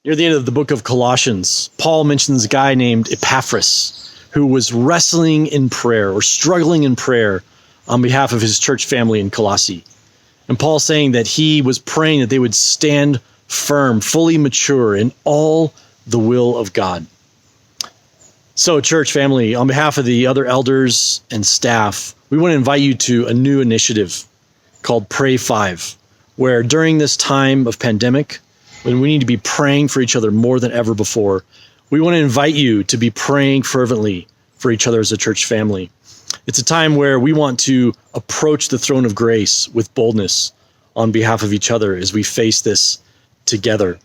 Near the end of the book of Colossians, Paul mentions a guy named Epaphras who was wrestling in prayer or struggling in prayer on behalf of his church family in Colossae. And Paul's saying that he was praying that they would stand firm, fully mature in all the will of God. So, church family, on behalf of the other elders and staff, we want to invite you to a new initiative called Pray5, where during this time of pandemic, when we need to be praying for each other more than ever before, we want to invite you to be praying fervently for each other as a church family. It's a time where we want to approach the throne of grace with boldness on behalf of each other as we face this together.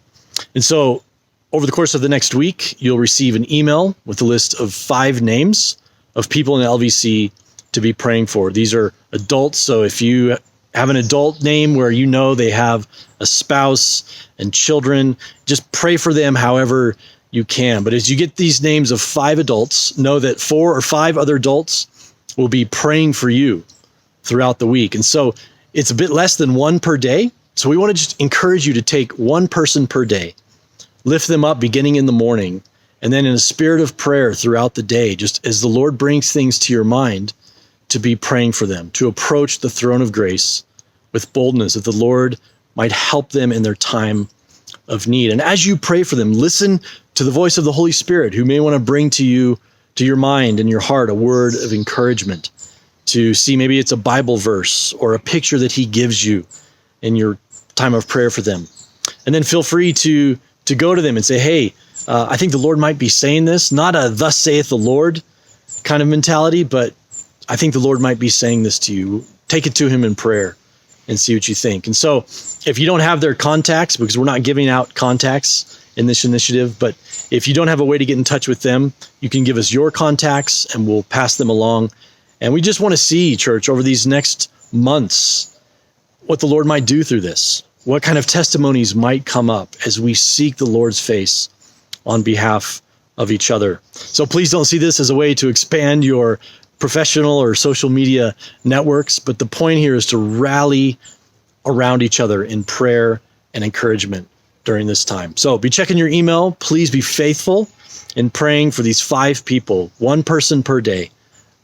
And so over the course of the next week, you'll receive an email with a list of 5 names of people in LVC to be praying for. These are adults, so if you have an adult name where you know they have a spouse and children, just pray for them however you can. But as you get these names of 5 adults, know that 4 or 5 other adults will be praying for you throughout the week. And so it's a bit less than 1 per day. So we want to just encourage you to take 1 person per day, lift them up beginning in the morning, and then in a spirit of prayer throughout the day, just as the Lord brings things to your mind, to be praying for them, to approach the throne of grace with boldness, that the Lord might help them in their time of need. And as you pray for them, listen to the voice of the Holy Spirit, who may want to bring to you, to your mind and your heart, a word of encouragement, to see maybe it's a Bible verse or a picture that he gives you in your time of prayer for them. And then feel free to go to them and say, hey, I think the Lord might be saying this, not a thus saith the Lord kind of mentality, but I think the Lord might be saying this to you. Take it to him in prayer and see what you think. And so if you don't have their contacts, because we're not giving out contacts in this initiative, but if you don't have a way to get in touch with them, you can give us your contacts and we'll pass them along. And we just want to see, church, over these next months, what the Lord might do through this, what kind of testimonies might come up as we seek the Lord's face on behalf of each other. So please don't see this as a way to expand your professional or social media networks, but the point here is to rally around each other in prayer and encouragement during this time. So be checking your email. Please be faithful in praying for these 5 people, 1 person per day.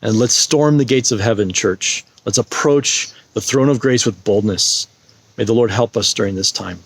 And let's storm the gates of heaven, church. Let's approach the throne of grace with boldness. May the Lord help us during this time.